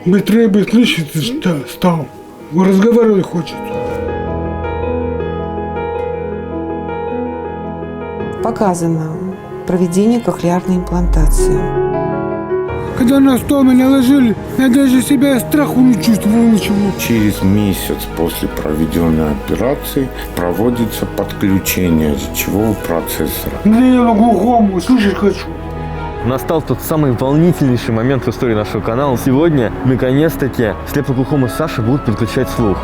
Быстрее бы слышать стал. Разговаривать хочет. Показано проведение кохлеарной имплантации. Когда на стол меня ложили, я даже себя страху не чувствовал ничего. Через месяц после проведенной операции проводится подключение речевого процессора. Мне я глухому, слушать хочу. Настал тот самый волнительнейший момент в истории нашего канала. Сегодня, наконец-таки, слепоглухому Саше будут подключать слух.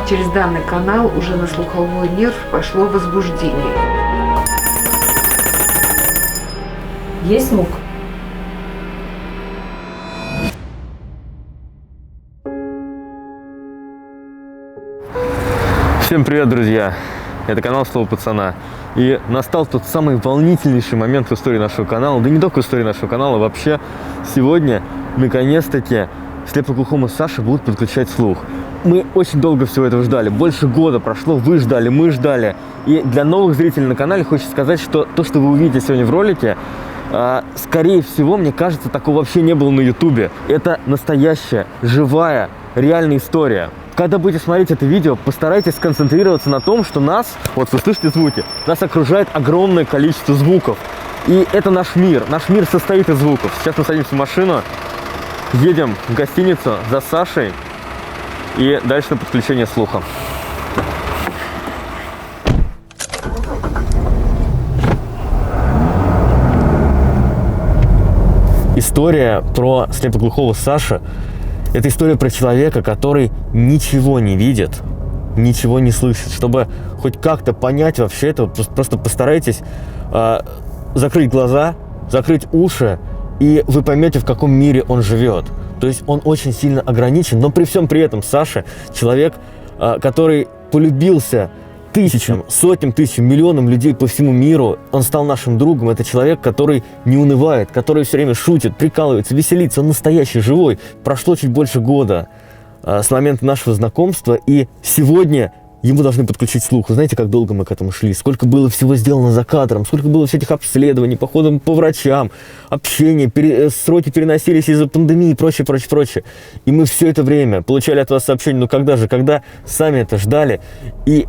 Через данный канал уже на слуховой нерв пошло возбуждение. Есть звук? Всем привет, друзья! Это канал Слово Пацана. И настал тот самый волнительнейший момент в истории нашего канала, да не только в истории нашего канала, вообще сегодня, наконец-таки, слепоглухому Саше будут подключать слух. Мы очень долго всего этого ждали, больше года прошло, вы ждали, мы ждали. И для новых зрителей на канале хочется сказать, что то, что вы увидите сегодня в ролике, скорее всего, мне кажется, такого вообще не было на ютубе. Это настоящая, живая, реальная история. Когда будете смотреть это видео, постарайтесь сконцентрироваться на том, что нас, вот вы слышите звуки, нас окружает огромное количество звуков. И это наш мир. Наш мир состоит из звуков. Сейчас мы садимся в машину, едем в гостиницу за Сашей и дальше на подключение слуха. История про слепоглухого Сашу — это история про человека, который ничего не видит, ничего не слышит. Чтобы хоть как-то понять вообще это, просто постарайтесь закрыть глаза, закрыть уши, и вы поймете, в каком мире он живет. То есть он очень сильно ограничен, но при всем при этом Саша человек, который полюбился тысячам, сотням тысяч, миллионам людей по всему миру. Он стал нашим другом. Это человек, который не унывает, который все время шутит, прикалывается, веселится. Он настоящий, живой. Прошло чуть больше года с момента нашего знакомства, и сегодня ему должны подключить слух. Вы знаете, как долго мы к этому шли? Сколько было всего сделано за кадром, сколько было всяких обследований, походов по врачам, общения, сроки переносились из-за пандемии и прочее, прочее, прочее. И мы все это время получали от вас сообщения, ну когда же, когда сами это ждали. И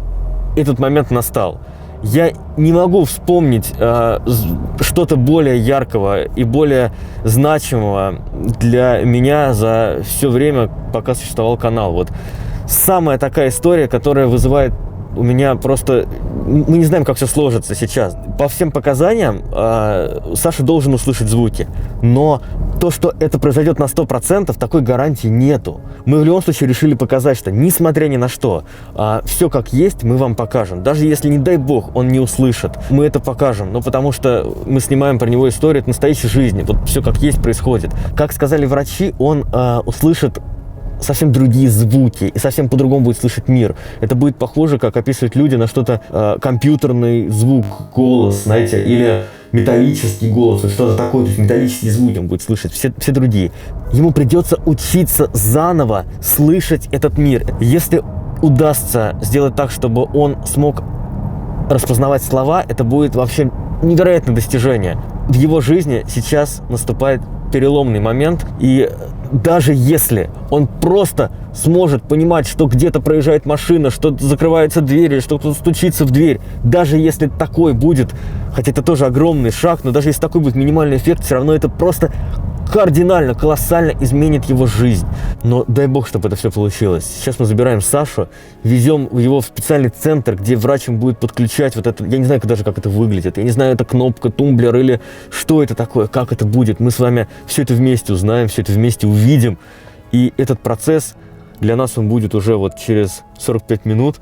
этот момент настал. Я не могу вспомнить что-то более яркого и более значимого для меня за все время, пока существовал канал. Вот самая такая история, которая вызывает у меня просто... Мы не знаем, как все сложится сейчас. По всем показаниям Саша должен услышать звуки. Но то, что это произойдет на 100%, такой гарантии нету. Мы в любом случае решили показать, что несмотря ни на что, все как есть мы вам покажем. Даже если, не дай бог, он не услышит, мы это покажем. Ну, потому что мы снимаем про него историю от настоящей жизни. Вот все как есть происходит. Как сказали врачи, он услышит совсем другие звуки и совсем по-другому будет слышать мир. Это будет похоже, как описывают люди, на что-то компьютерный звук, голос, знаете, или металлический голос, что-то такое, то есть металлические звуки он будет слышать, все другие. Ему придется учиться заново слышать этот мир. Если удастся сделать так, чтобы он смог распознавать слова, это будет вообще невероятное достижение. В его жизни сейчас наступает переломный момент, и даже если он просто сможет понимать, что где-то проезжает машина, что закрывается дверь, что кто-то стучится в дверь, даже если такой будет, хотя это тоже огромный шаг, но даже если такой будет минимальный эффект, все равно это просто кардинально, колоссально изменит его жизнь. Но дай бог, чтобы это все получилось. Сейчас мы забираем Сашу, везем его в специальный центр, где врач им будет подключать вот это, я не знаю даже, как это выглядит, я не знаю, это кнопка, тумблер или что это такое, как это будет. Мы с вами все это вместе узнаем, все это вместе увидим. И этот процесс для нас он будет уже вот через 45 минут.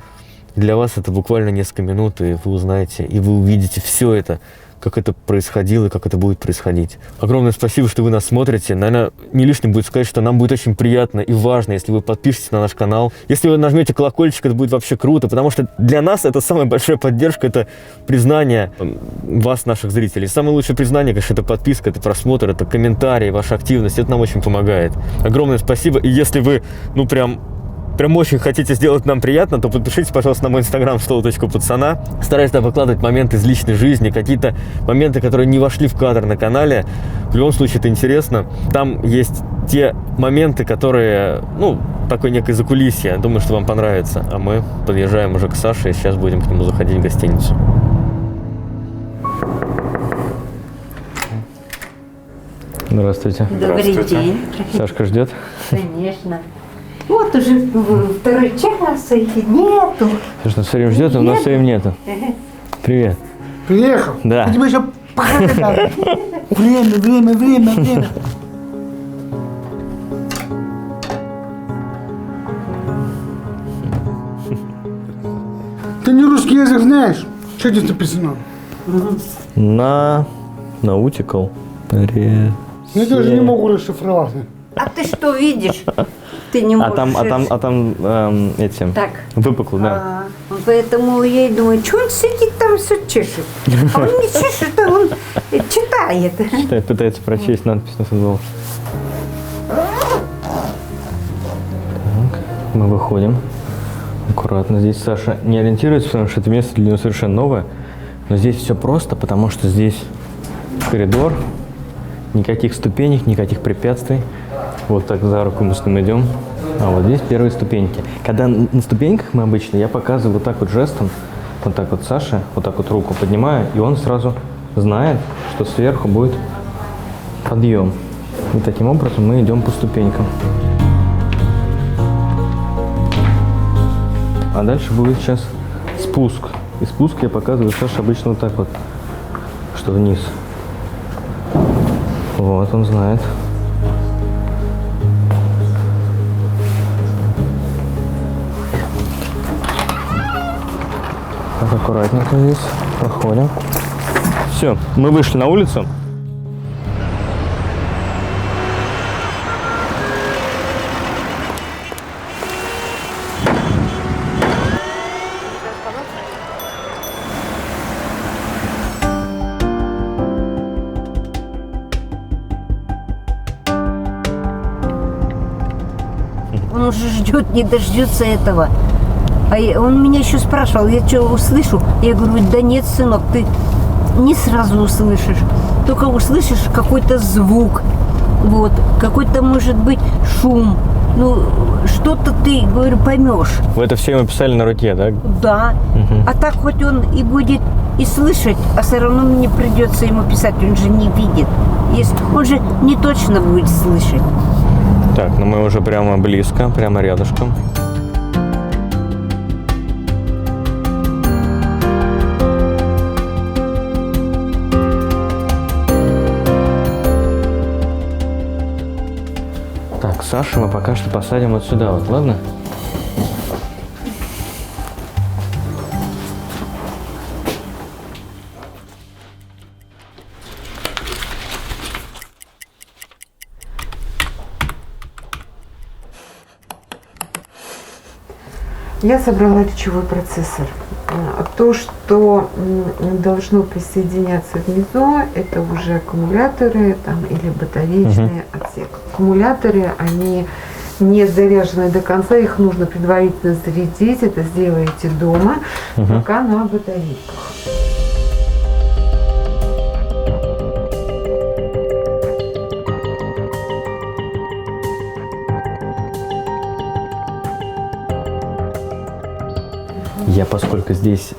Для вас это буквально несколько минут, и вы узнаете, и вы увидите все это, как это происходило и как это будет происходить. Огромное спасибо, что вы нас смотрите. Наверное, не лишним будет сказать, что нам будет очень приятно и важно, если вы подпишетесь на наш канал. Если вы нажмете колокольчик, это будет вообще круто, потому что для нас это самая большая поддержка, это признание вас, наших зрителей. Самое лучшее признание, конечно, это подписка, это просмотр, это комментарии, ваша активность. Это нам очень помогает. Огромное спасибо. И если вы, ну прям прям очень хотите сделать нам приятно, то подпишитесь, пожалуйста, на мой инстаграм @stolo.пацана. Стараюсь там выкладывать моменты из личной жизни, какие-то моменты, которые не вошли в кадр на канале. В любом случае, это интересно. Там есть те моменты, которые, ну, такой некое закулисье. Думаю, что вам понравится. А мы подъезжаем уже к Саше, и сейчас будем к нему заходить в гостиницу. Здравствуйте. Добрый день. Сашка ждет? Конечно. Вот уже второй час, их нету. Слушай, все время ждет, а у нас все время нету. Привет. Приехал? Да. Тебе еще пока надо. Время. Ты не русский язык знаешь? Что здесь написано? Наутикал. Привет. Я даже не могу расшифровать. А ты что видишь? Ты не можешь. А там эти Так. выпукло, да. Поэтому я и думаю, что он сидит там все чешет. А он не чешет, а он читает. Читает, пытается прочесть надпись на футболке. Так, мы выходим. Аккуратно. Здесь Саша не ориентируется, потому что это место для него совершенно новое. Но здесь все просто, потому что здесь коридор, никаких ступенек, никаких препятствий. Вот так за руку мы с ним идем. А вот здесь первые ступеньки. Когда на ступеньках мы обычно, я показываю вот так вот жестом, вот так вот Саше, вот так вот руку поднимаю, и он сразу знает, что сверху будет подъем. И таким образом мы идем по ступенькам. А дальше будет сейчас спуск. И спуск я показываю Саше обычно вот так вот, что вниз. Вот, он знает. Так, аккуратненько здесь проходим. Все, мы вышли на улицу. Он уже ждет, не дождется этого. Он меня еще спрашивал, я что, услышу? Я говорю, да нет, сынок, ты не сразу услышишь. Только услышишь какой-то звук, вот, какой-то, может быть, шум. Ну, что-то ты, говорю, поймешь. Вы это все ему писали на руке, да? Да. А так хоть он и будет и слышать, а все равно мне придется ему писать, он же не видит. Он же не точно будет слышать. Так, ну мы уже прямо близко, прямо рядышком. Так, Сашу мы пока что посадим вот сюда вот, ладно? Я собрала речевой процессор. То, что должно присоединяться внизу, это уже аккумуляторы там, или батареечный отсек. Аккумуляторы, они не заряжены до конца, их нужно предварительно зарядить. Это сделаете дома, пока на батарейках. Я, поскольку здесь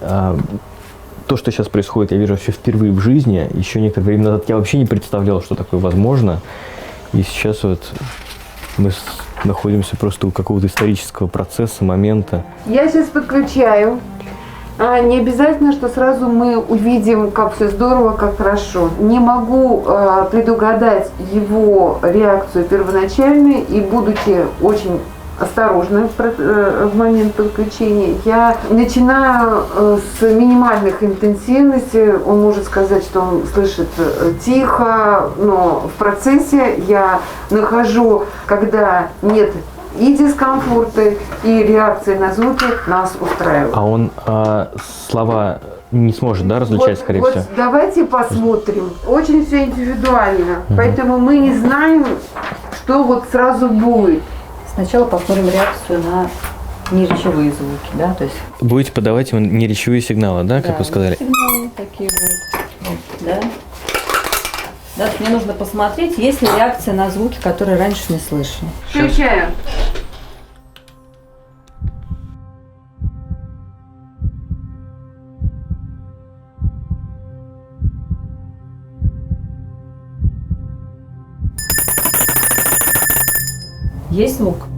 то, что сейчас происходит, я вижу вообще впервые в жизни. Еще некоторое время назад я вообще не представлял, что такое возможно. И сейчас вот мы находимся просто у какого-то исторического процесса, момента. Я сейчас подключаю. Не обязательно, что сразу мы увидим, как все здорово, как хорошо. Не могу предугадать его реакцию первоначальную, и будучи очень осторожно в момент подключения, я начинаю с минимальных интенсивностей. Он может сказать, что он слышит тихо, но в процессе я нахожу, когда нет и дискомфорта, и реакции на звуки нас устраивают. А он слова не сможет, да, различать, скорее всего? Давайте посмотрим. Очень все индивидуально, поэтому мы не знаем, что вот сразу будет. Сначала посмотрим реакцию на неречевые звуки, да, то есть... Будете подавать ему неречевые сигналы, да, как вы сказали? Сигналы такие вот, да. Да, мне нужно посмотреть, есть ли реакция на звуки, которые раньше не слышали. Включаю. Есть звук?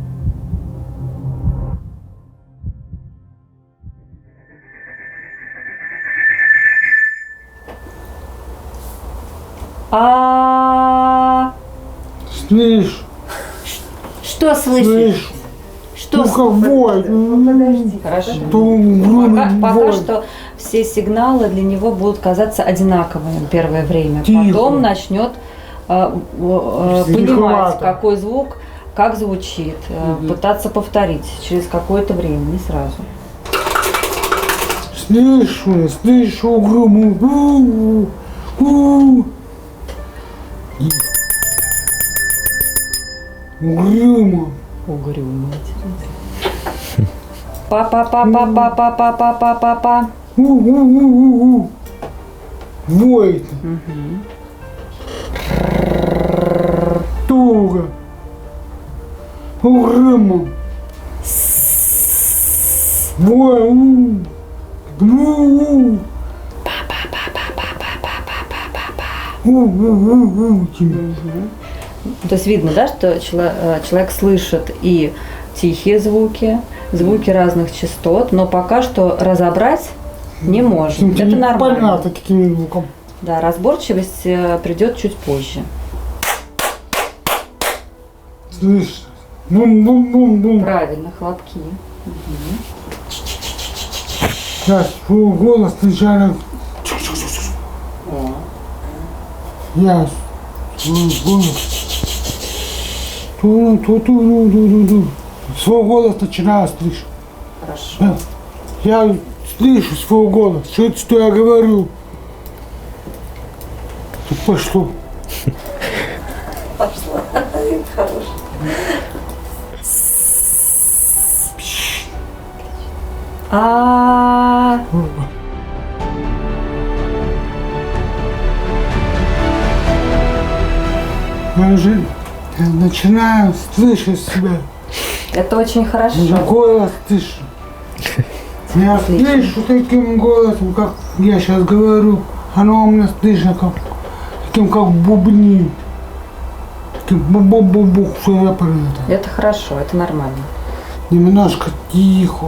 Слышь, Что слышишь? слышь, Что ну как воет. Подожди. Хорошо. Пока Воет. что все сигналы для него будут казаться одинаковыми первое время. Тихо. Потом начнет понимать, Тиховато. какой звук, как звучит, пытаться повторить через какое-то время, не сразу. Слышу грому. Угрюмо. Угрюмо. Па-па-па-па-па-па-па-па-па-па. Воет. Туго. Угрюмо. Воет. То есть видно, да, что человек слышит и тихие звуки, звуки разных частот, но пока что разобрать не может. Это нормально. Понятно, каким звуком. Да, разборчивость придет чуть позже. Слышь. Бум-бум-бум-бум. Правильно, хлопки. Я свой голос сначала. Я свой голос. Ту-ту-ту-ту-ту-ту. Свой голос начинаю слышать. Хорошо. Я слышу свой голос. Что я говорю? Тут пошло. А Я уже начинаю слышать себя. это очень Уже хорошо. голос слышу. Я слышу таким голосом, как я сейчас говорю. Оно у меня слышно, таким как бубни. Таким бу-бу-бу-бу, все я про это. Это хорошо, это нормально. Немножко тихо.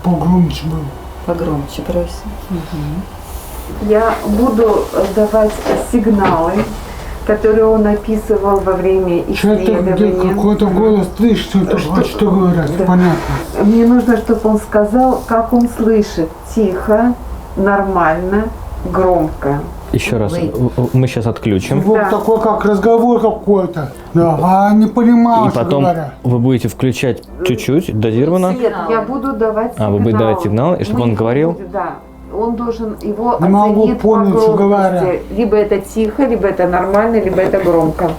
Погромче было. Погромче просим. Я буду давать сигналы, которые он описывал во время Что-то где исследования. какой-то голос слышит, что говорят, Да. понятно. Мне нужно, чтобы он сказал, как он слышит. Тихо, нормально, громко. Еще раз, мы сейчас отключим. Вот Да. такой, как разговор какой-то. Да, а не понимал, И что потом говорят. вы будете включать чуть-чуть, дозированно. Нет, я буду давать А, вы будете давать сигналы, и чтобы Мы он его говорил? будем- Да. Он должен его Не могу оценить по понять, что громкости. говорят. Либо это тихо, либо это нормально, либо это громко.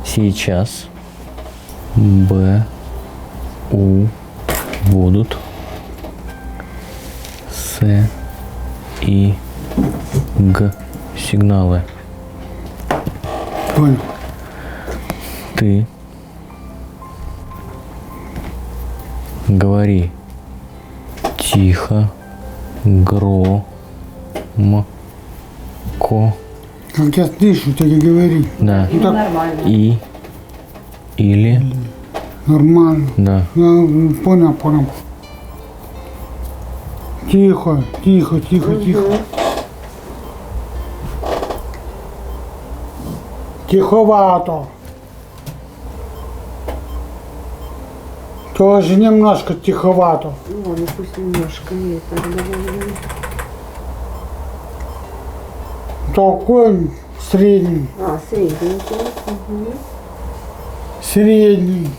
Сейчас Б, У будут С и Г сигналы. Понял. Ты говори тихо, громко. Как я слышу, так и говори. Да. Ну так, Нормально. И или нормально. да. Я понял. Тихо. Тиховато. Тоже немножко тиховато. Ну, пусть немножко это добавим. Такой средний. Средненький. Средний.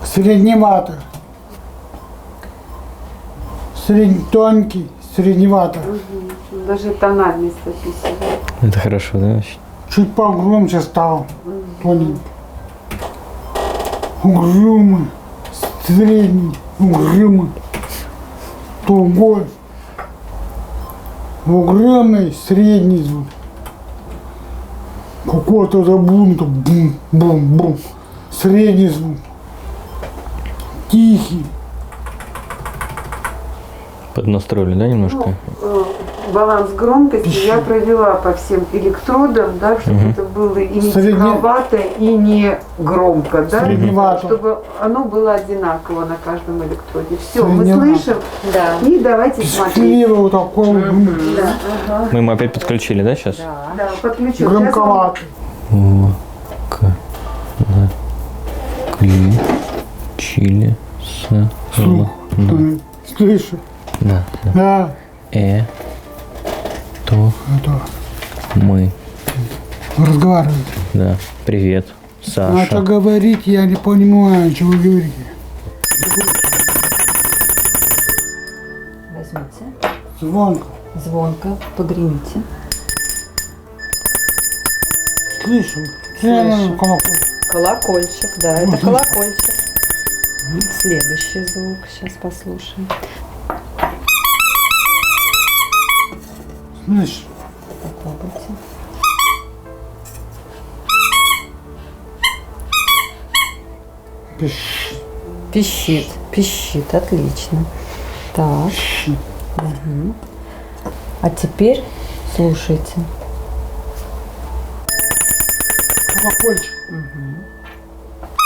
Средневато. Средний, тонкий, средневато. Даже тональность записывает. Это хорошо, да? вообще? Чуть погромче стал. Тоненький. Угрюмый, средний, угрюмый, тугой. Угрюмый, средний звук. Какой-то забунта, бум-бум-бум. Средний звук. Тихий. Поднастроили, да, немножко? Баланс громкости я провела по всем электродам, да, чтобы это было и не тиховато, и не громко, да, Средневато. чтобы оно было одинаково на каждом электроде. Все, мы Средневато. слышим, Да. и давайте смотреть. Пескливый вот такой. Да, ага. Мы ему опять подключили, да, сейчас? Да, подключу. Громковатый. Включили Слух. Слышу. Да. Да. То Это мы. разговаривает. Да. Привет, А что Саша. говорить, я не понимаю, что вы говорите. Возьмите. Звонко. Звонко погремите. Слышу. Слышу. Колокол. Колокольчик, да, это колокольчик. Следующий звук, сейчас послушаем. Слышь. Попробуйте. Пищит, пищит, отлично. Так. Мгм. А теперь слушайте. Колокольчик.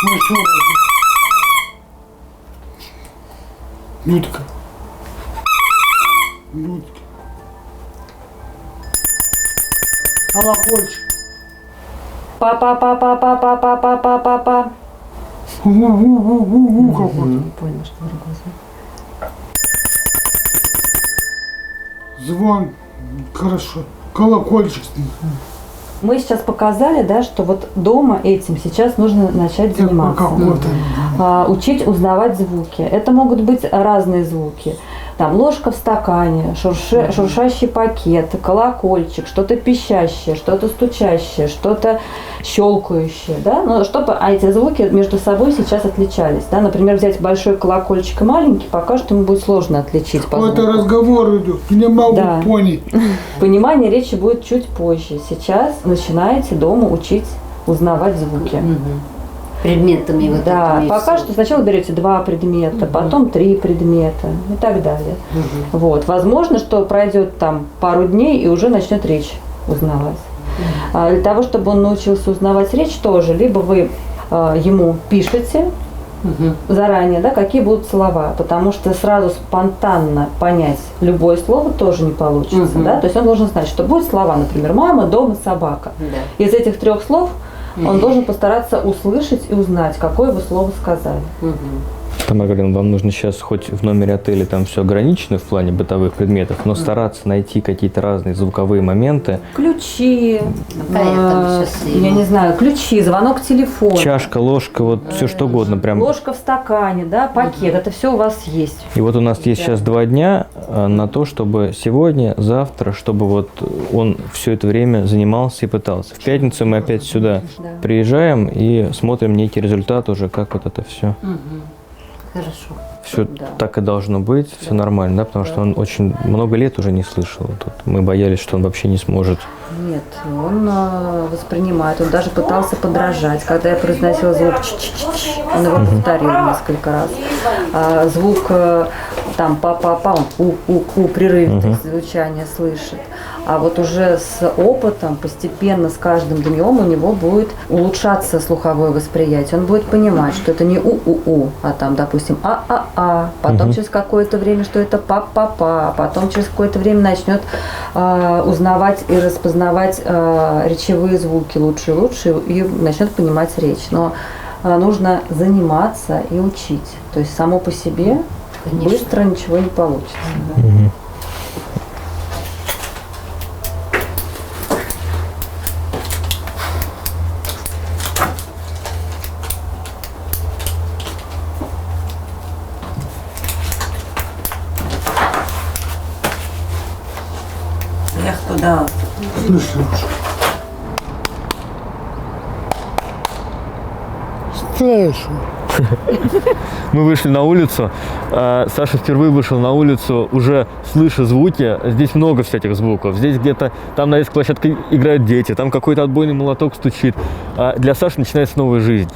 Ну, что Людка. Людки. Колокольчик. Па-па-па-па-па-па-па-па-па-па. У-у-у-у-у какой-то. Понял, что другой звук. Звон. Хорошо. Колокольчик. Мы сейчас показали, да, что вот дома этим сейчас нужно начать заниматься. Какой-то. Учить узнавать звуки. Это могут быть разные звуки. Там ложка в стакане, шуршащий пакет, колокольчик, что-то пищащее, что-то стучащее, что-то щелкающее, да, но чтобы эти звуки между собой сейчас отличались, да, например, взять большой колокольчик и маленький, пока что ему будет сложно отличить по Какой-то звуку. разговор идет. Не могу Да. понять. Понимание речи будет чуть позже. Сейчас начинаете дома учить узнавать звуки. Предметами вот Да, этими пока всё. что сначала берете 2 предмета, потом 3 предмета и так далее. Вот. Возможно, что пройдет там пару дней и уже начнет речь узнавать. Для того, чтобы он научился узнавать речь тоже, либо вы ему пишете заранее, да, какие будут слова, потому что сразу спонтанно понять любое слово тоже не получится. Да? То есть он должен знать, что будут слова, например, мама, дома, собака. Да. Из этих 3 слов он должен постараться услышать и узнать, какое вы слово сказали. Тамара Григорьевна, вам нужно сейчас хоть в номере отеля там все ограничено в плане бытовых предметов, но стараться найти какие-то разные звуковые моменты. Ключи, Поэтому сейчас я не знаю, ключи, звонок телефона, Чашка, ложка, вот все что угодно. Прям. ложка в стакане, да, пакет, это все у вас есть. И вот у нас есть сейчас 2 дня на то, чтобы сегодня, завтра, чтобы вот он все это время занимался и пытался. В пятницу мы опять сюда приезжаем и смотрим некий результат уже, как вот это все. Хорошо. Все Да. так и должно быть, все нормально, да, потому что он очень много лет уже не слышал. Тут мы боялись, что он вообще не сможет. Нет, он воспринимает, он даже пытался подражать. Когда я произносила звук ч-ч-ч, он его повторил несколько раз. Звук там па-па-па, он у прерывистое звучание слышит. А вот уже с опытом, постепенно, с каждым днем у него будет улучшаться слуховое восприятие. Он будет понимать, что это не у-у-у, а там, допустим, а-а-а. Потом через какое-то время, что это па-па-па. Потом через какое-то время начнет узнавать и распознавать речевые звуки лучше и лучше, и начнет понимать речь. Но нужно заниматься и учить. То есть само по себе быстро ничего не получится. слышу. Слышу. Мы вышли на улицу, Саша впервые вышел на улицу, уже слыша звуки. Здесь много всяких звуков. Здесь где-то, там на детской площадке играют дети, там какой-то отбойный молоток стучит. Для Саши начинается новая жизнь.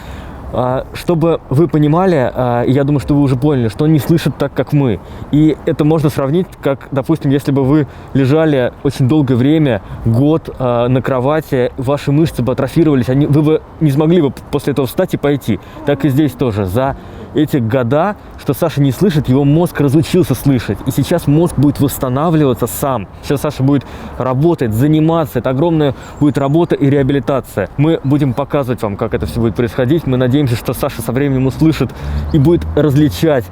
Чтобы вы понимали, я думаю, что вы уже поняли, что он не слышит так, как мы. И это можно сравнить, как, допустим, если бы вы лежали очень долгое время, год на кровати, ваши мышцы бы атрофировались, вы бы не смогли бы после этого встать и пойти. Так и здесь тоже. За эти года, что Саша не слышит, его мозг разучился слышать. И сейчас мозг будет восстанавливаться сам. Сейчас Саша будет работать, заниматься. Это огромная будет работа и реабилитация. Мы будем показывать вам, как это все будет происходить. Мы надеемся, что Саша со временем услышит и будет различать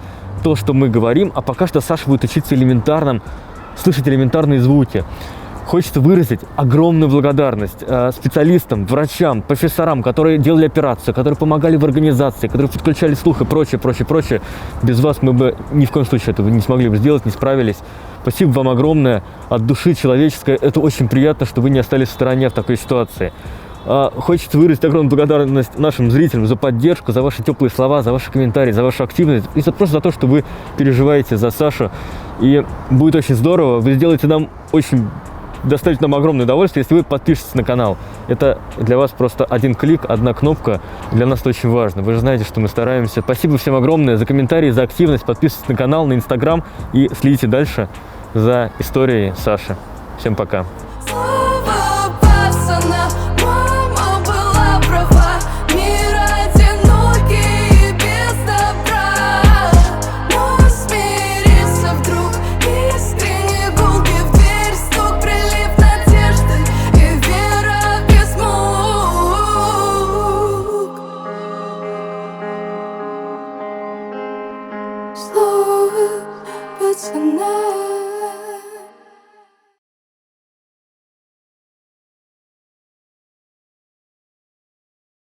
то, что мы говорим. А пока что Саша будет учиться слышать элементарные звуки. Хочется выразить огромную благодарность специалистам, врачам, профессорам, которые делали операцию, которые помогали в организации, которые подключали слух и прочее, прочее, прочее. Без вас мы бы ни в коем случае этого не смогли бы сделать, не справились. Спасибо вам огромное, от души человеческой. Это очень приятно, что вы не остались в стороне в такой ситуации. Хочется выразить огромную благодарность нашим зрителям за поддержку, за ваши теплые слова, за ваши комментарии, за вашу активность и просто за то, что вы переживаете за Сашу. И будет очень здорово. Вы сделаете нам доставить нам огромное удовольствие, если вы подпишетесь на канал. Это для вас просто один клик, одна кнопка. Для нас это очень важно. Вы же знаете, что мы стараемся. Спасибо всем огромное за комментарии, за активность. Подписывайтесь на канал, на Инстаграм и следите дальше за историей Саши. Всем пока.